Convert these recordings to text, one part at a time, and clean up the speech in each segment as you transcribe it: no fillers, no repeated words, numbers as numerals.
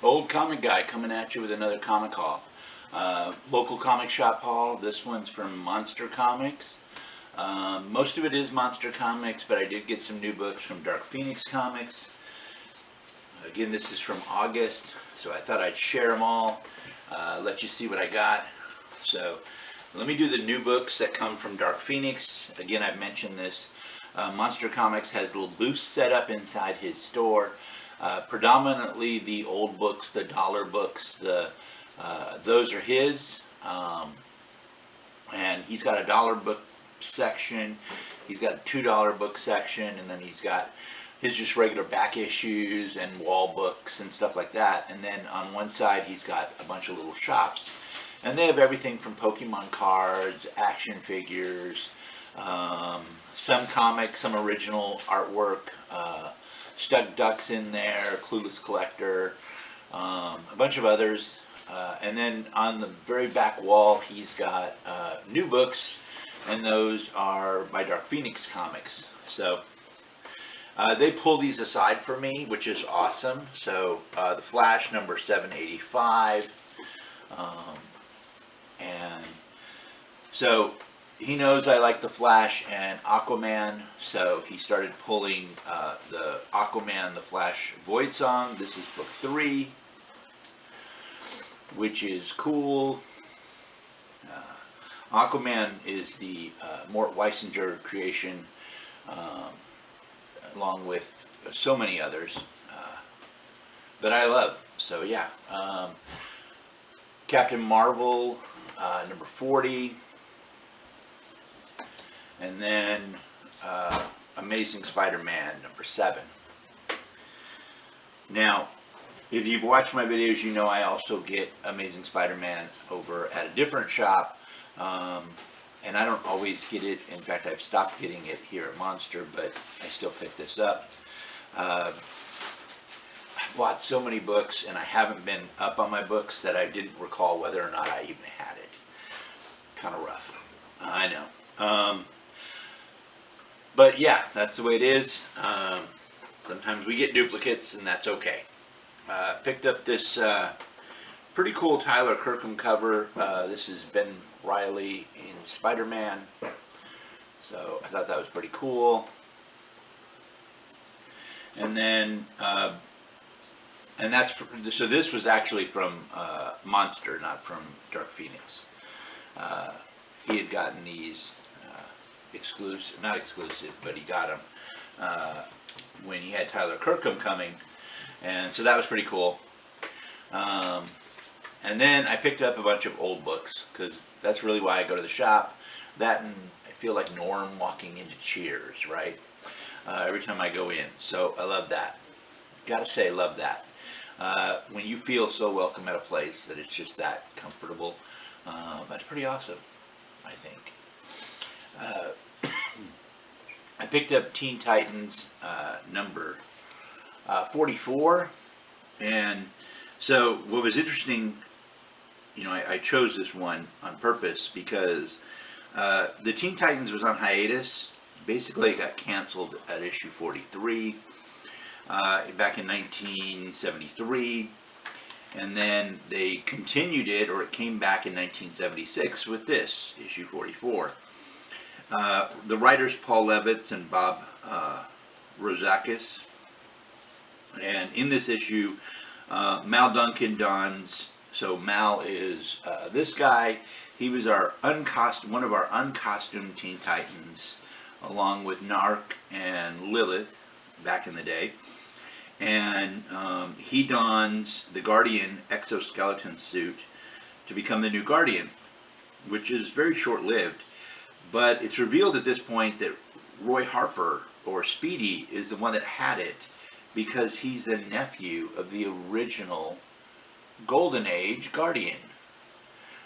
Old comic guy coming at you with another comic haul. Local comic shop haul. This one's from Monster Comics. Most of it is Monster Comics, but I did get some new books from Dark Phoenix Comics. Again, this is from August, so I thought I'd share them all, let you see what I got. So let me do the new books that come from Dark Phoenix. Again, I've mentioned this. Monster Comics has a little booth set up inside his store. Predominantly the old books, the dollar books, those are his. And he's got a dollar book section, he's got a $2 book section, and then he's got his just regular back issues and wall books and stuff like that. And then on one side he's got a bunch of little shops. And they have everything from Pokemon cards, action figures, some comics, some original artwork, Stuck Ducks in there, Clueless Collector, a bunch of others. And then on the very back wall he's got new books, and those are by Dark Phoenix Comics. So they pull these aside for me, which is awesome. So The Flash number 785. And so he knows I like The Flash and Aquaman, so he started pulling the Aquaman, The Flash Void Song. This is book 3, which is cool. Aquaman is the Mort Weisinger creation, along with so many others that I love. So yeah, Captain Marvel number 40, and then Amazing Spider-Man number 7. Now, if you've watched my videos, you know I also get Amazing Spider-Man over at a different shop, and I don't always get it. In fact, I've stopped getting it here at Monster, but I still pick this up. I've bought so many books, and I haven't been up on my books that I didn't recall whether or not I even had it. Kind of rough, I know. But yeah, that's the way it is. Sometimes we get duplicates, and that's okay. Picked up this pretty cool Tyler Kirkham cover. This is Ben Reilly in Spider-Man. So I thought that was pretty cool. And then, and that's so this was actually from Monster, not from Dark Phoenix. He had gotten these exclusive, not exclusive, but he got them when he had Tyler Kirkham coming, and so that was pretty cool. And then I picked up a bunch of old books, because that's really why I go to the shop. That, and I feel like Norm walking into Cheers, right? Every time I go in. So I love that. Gotta say, love that. When you feel so welcome at a place that it's just that comfortable, that's pretty awesome, I think. I picked up Teen Titans number 44, and so what was interesting, you know, I chose this one on purpose because the Teen Titans was on hiatus. Basically, it got canceled at issue 43 back in 1973, and then they continued it, or it came back in 1976 with this, issue 44. The writers Paul Levitz and Bob Rozakis, and in this issue, Mal Duncan dons. So Mal is this guy. He was our one of our uncostumed Teen Titans, along with Narc and Lilith back in the day. And he dons the Guardian exoskeleton suit to become the new Guardian, which is very short-lived. But it's revealed at this point that Roy Harper, or Speedy, is the one that had it, because he's the nephew of the original Golden Age Guardian.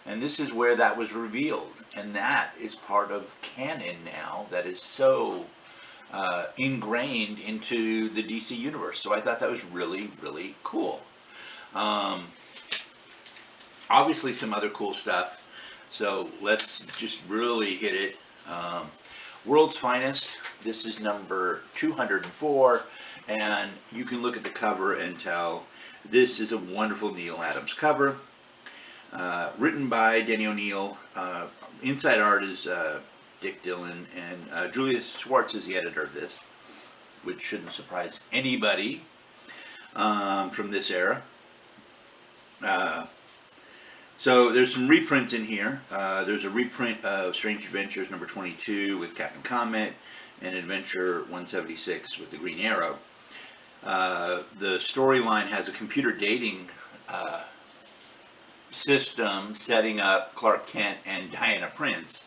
And this is where that was revealed. And that is part of canon now that is so ingrained into the DC universe. So I thought that was really, really cool. Obviously some other cool stuff. So let's just really hit it. World's Finest. This is number 204. And you can look at the cover and tell This is a wonderful Neil Adams cover, written by Denny O'Neil. Inside art is Dick Dillon, and Julius Schwartz is the editor of this, which shouldn't surprise anybody from this era. So there's some reprints in here. There's a reprint of Strange Adventures number 22 with Captain Comet and Adventure 176 with the Green Arrow. The storyline has a computer dating system setting up Clark Kent and Diana Prince.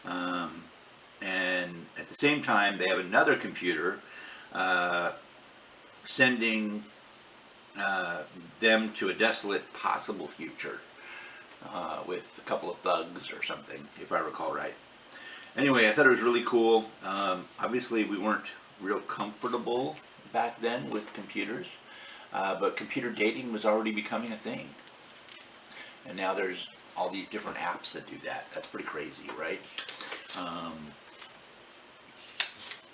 And at the same time, they have another computer sending them to a desolate possible future with a couple of thugs or something, if I recall right. Anyway, I thought it was really cool. Obviously, we weren't real comfortable back then with computers, but computer dating was already becoming a thing. And now there's all these different apps that do that. That's pretty crazy, right?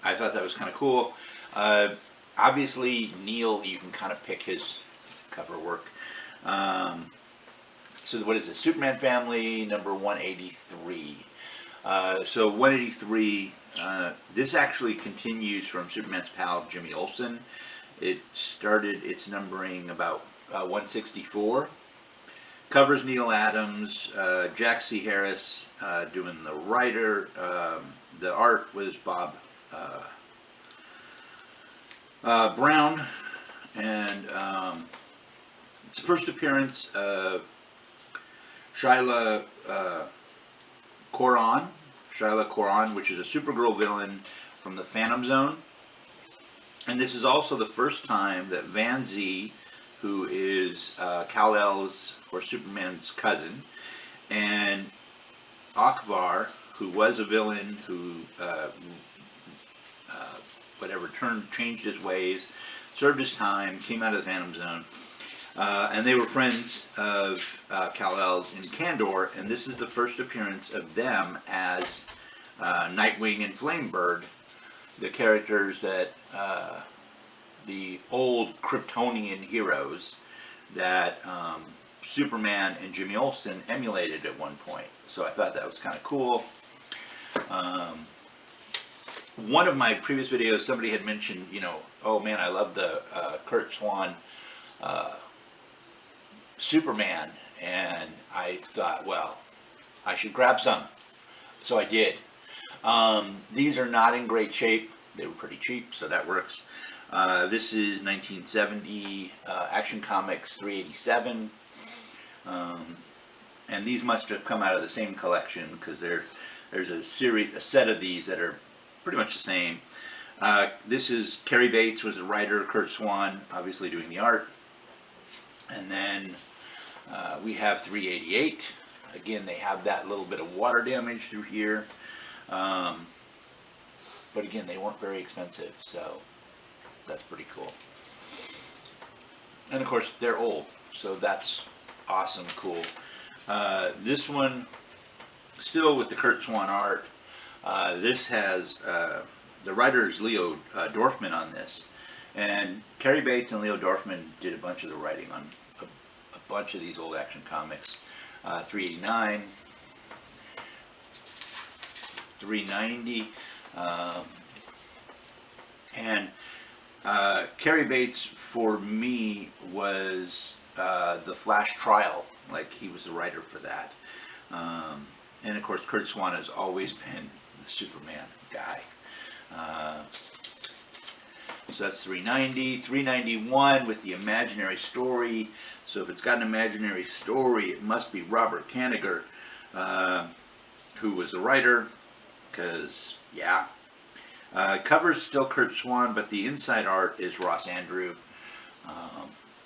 I thought that was kind of cool. Obviously, Neil, you can kind of pick his cover work. So what is it? Superman Family, number 183. So 183, this actually continues from Superman's pal, Jimmy Olsen. It started its numbering about 164. Covers Neil Adams, Jack C. Harris doing the writer. The art was Bob Brown, and it's the first appearance of Shyla Coran, which is a Supergirl villain from the Phantom Zone. And this is also the first time that Van Zee, who is Kal-El's or Superman's cousin, and Akbar, who was a villain who changed his ways, served his time, came out of the Phantom Zone, and they were friends of Kal-El's in Kandor, and this is the first appearance of them as Nightwing and Flamebird, the characters that the old Kryptonian heroes that Superman and Jimmy Olsen emulated at one point. So I thought that was kind of cool. One of my previous videos, somebody had mentioned, oh man, I love the Kurt Swan Superman, and I thought, well, I should grab some. So I did. These are not in great shape. They were pretty cheap, so that works. This is 1970 Action Comics 387. And these must have come out of the same collection, because there's a set of these that are pretty much the same. This is Cary Bates was the writer, Kurt Swan obviously doing the art. And then we have 388. Again, they have that little bit of water damage through here. But again, they weren't very expensive, so that's pretty cool. And of course, they're old, so that's awesome, cool. This one, still with the Kurt Swan art, this has, the writer is Leo Dorfman on this. And Cary Bates and Leo Dorfman did a bunch of the writing on a bunch of these old Action Comics. 389, 390, and Cary Bates for me was the Flash Trial, like he was the writer for that. And of course Kurt Swan has always been the Superman guy. So that's 390, 391 with the imaginary story. So if it's got an imaginary story, it must be Robert Kanigher, who was the writer, because, yeah. Cover's still Kurt Swan, but the inside art is Ross Andru.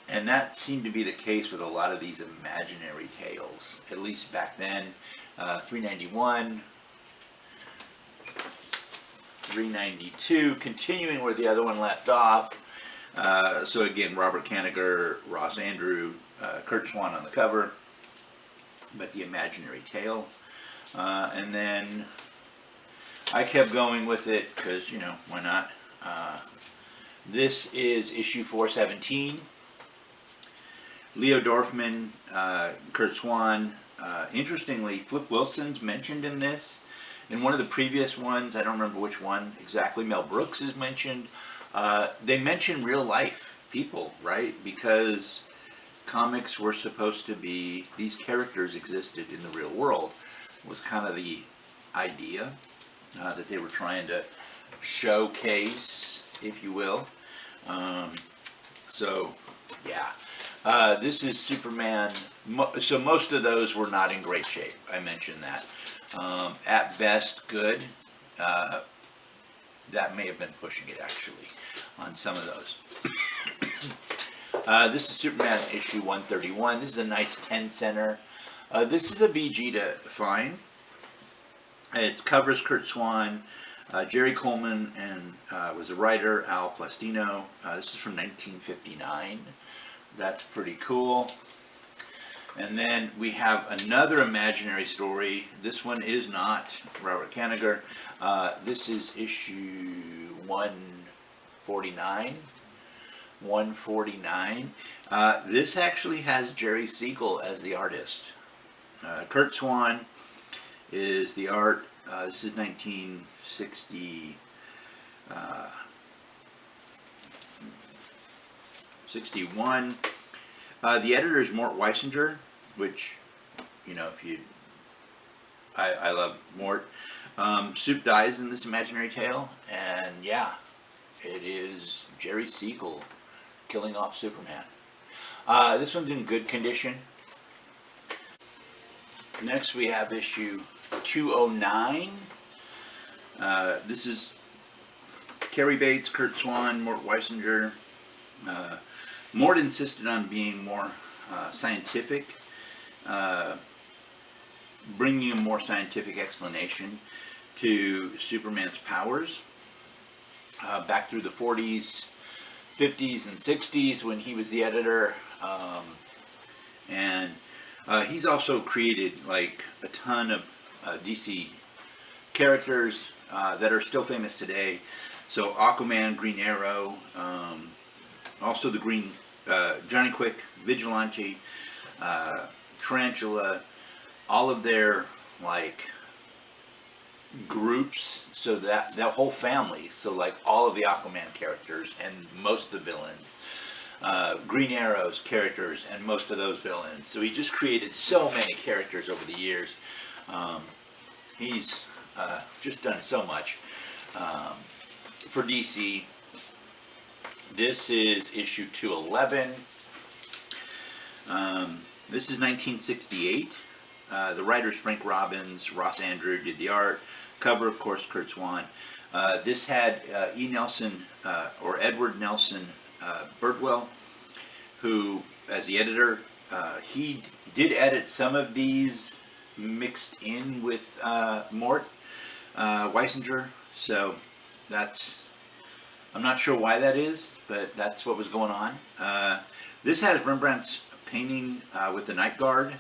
And that seemed to be the case with a lot of these imaginary tales, at least back then. 391, 392, continuing where the other one left off. So again, Robert Kanigher, Ross Andru, Kurt Swan on the cover, but the imaginary tale. And then I kept going with it because, why not? This is issue 417. Leo Dorfman, Kurt Swan. Interestingly, Flip Wilson's mentioned in this. In one of the previous ones, I don't remember which one exactly, Mel Brooks is mentioned. They mention real life people, right? Because comics were supposed to be, these characters existed in the real world, was kind of the idea that they were trying to showcase, if you will. So, yeah. This is Superman. So most of those were not in great shape. I mentioned that. At best, good. That may have been pushing it, actually, on some of those. This is Superman issue 131. This is a nice 10-center. This is a VG to find. It covers Kurt Swan. Jerry Coleman and was a writer. Al Plastino. This is from 1959. That's pretty cool. And then we have another imaginary story. This one is not Robert Kanigher. This is issue 149. 149. This actually has Jerry Siegel as the artist. Kurt Swan is the art. This is 1960. 61. The editor is Mort Weisinger, which, you know, if you, I love Mort. Soup dies in this imaginary tale, and yeah, it is Jerry Siegel killing off Superman. This one's in good condition. Next we have issue 209. This is Cary Bates, Kurt Swan, Mort Weisinger. Mort insisted on being more scientific, bringing a more scientific explanation to Superman's powers. Back through the 40s, 50s, and 60s when he was the editor. And he's also created like a ton of DC characters that are still famous today. So Aquaman, Green Arrow, also the Green, Johnny Quick, Vigilante, Tarantula, all of their like groups, so that whole family, so like all of the Aquaman characters and most of the villains, Green Arrow's characters and most of those villains. So he just created so many characters over the years. He's just done so much for DC. This is issue 211. This is 1968. The writers Frank Robbins, Ross Andrew did the art. Cover, of course, Kurt Swan. This had E. Nelson, or Edward Nelson Birdwell, who, as the editor, he did edit some of these mixed in with Mort Weisinger. So that's, I'm not sure why that is, but that's what was going on. This has Rembrandt's painting with the Night Guard.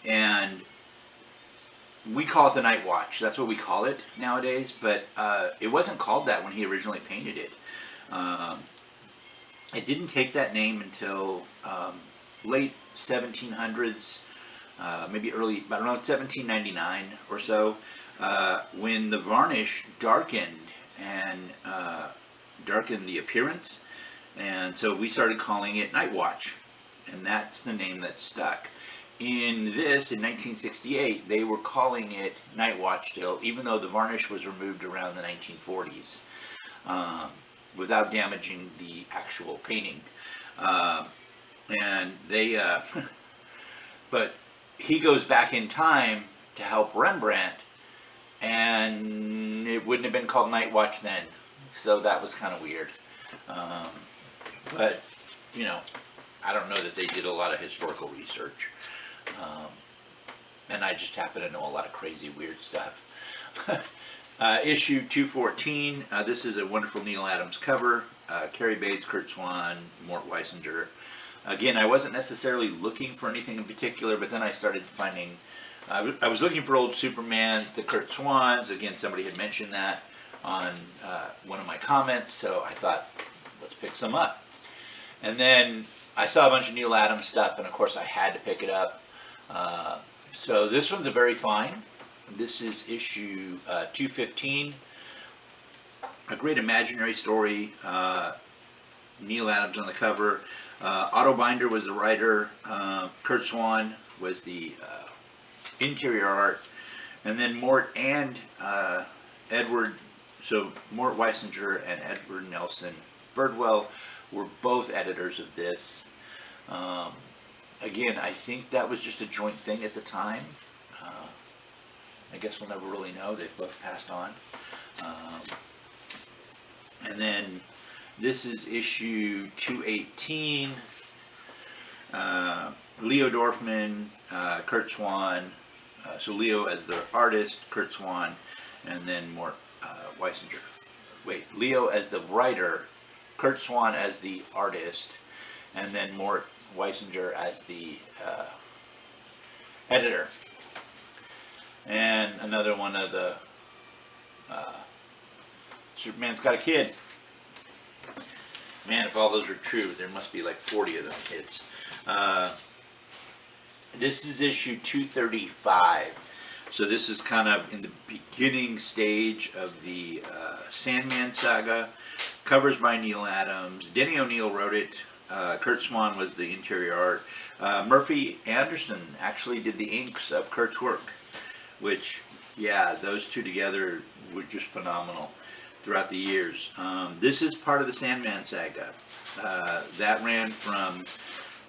And we call it the Night Watch. That's what we call it nowadays, but it wasn't called that when he originally painted it. It didn't take that name until late 1700s, maybe early, I don't know, 1799 or so, when the varnish darkened and darkened the appearance, and so we started calling it Night Watch, and that's the name that stuck. In this, in 1968, they were calling it Night Watch still, even though the varnish was removed around the 1940s, without damaging the actual painting. And they, but he goes back in time to help Rembrandt, and it wouldn't have been called Night Watch then, so that was kind of weird. But, you know, I don't know that they did a lot of historical research. And I just happen to know a lot of crazy, weird stuff. Issue 214, this is a wonderful Neil Adams cover. Cary Bates, Kurt Swan, Mort Weisinger. Again, I wasn't necessarily looking for anything in particular, but then I started finding, I was looking for old Superman, the Kurt Swans. Again, somebody had mentioned that on one of my comments, so I thought, let's pick some up. And then I saw a bunch of Neil Adams stuff, and of course I had to pick it up. So this one's a very fine. This is issue 215. A great imaginary story. Neil Adams on the cover. Otto Binder was the writer. Kurt Swan was the interior art. And then Mort and Edward, so Mort Weisinger and Edward Nelson Birdwell were both editors of this. Again, I think that was just a joint thing at the time. I guess we'll never really know. They've both passed on. And then this is issue 218. Leo Dorfman, Kurt Swan. So Leo as the artist, Kurt Swan, and then Mort Weisinger. Wait, Leo as the writer, Kurt Swan as the artist, and then Mort Weisinger as the editor. And another one of the Superman's got a kid. Man, if all those are true, there must be like 40 of them kids. This is issue 235. So this is kind of in the beginning stage of the Sandman saga. Covers by Neil Adams. Denny O'Neil wrote it. Kurt Swan was the interior art. Murphy Anderson actually did the inks of Kurt's work, which, yeah, those two together were just phenomenal throughout the years. This is part of the Sandman saga. That ran from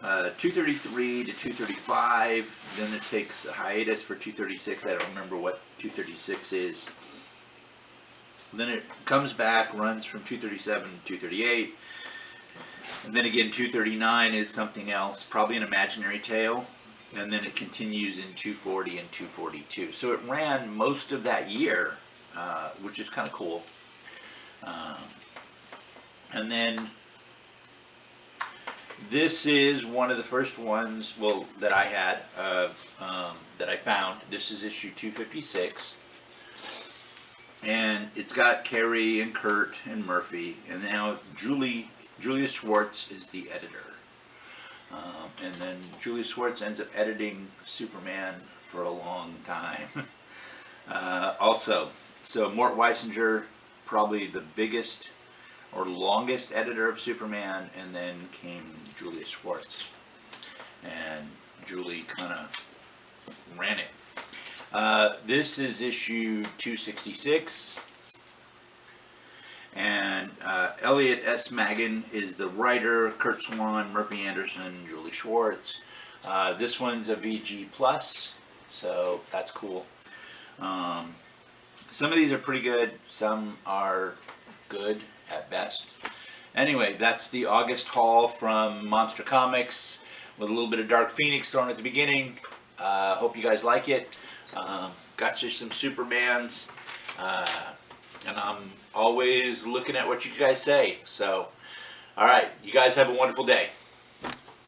233 to 235. Then it takes a hiatus for 236. I don't remember what 236 is. Then it comes back, runs from 237 to 238. And then again, 239 is something else, probably an imaginary tale. And then it continues in 240 and 242. So it ran most of that year, which is kind of cool. And then this is one of the first ones, well, that I had, that I found. This is issue 256. And it's got Carrie and Kurt and Murphy. And now Julia Schwartz is the editor. And then Julia Schwartz ends up editing Superman for a long time. Also, so Mort Weisinger, probably the biggest or longest editor of Superman, and then came Julia Schwartz. And Julie kind of ran it. This is issue 266. And Elliot S. Maggin is the writer, Kurt Swan, Murphy Anderson, Julie Schwartz. This one's a VG+, so that's cool. Some of these are pretty good, some are good at best. Anyway, that's the August haul from Monster Comics with a little bit of Dark Phoenix thrown at the beginning. Hope you guys like it. Got you some Supermans. And I'm always looking at what you guys say. So, all right, you guys have a wonderful day.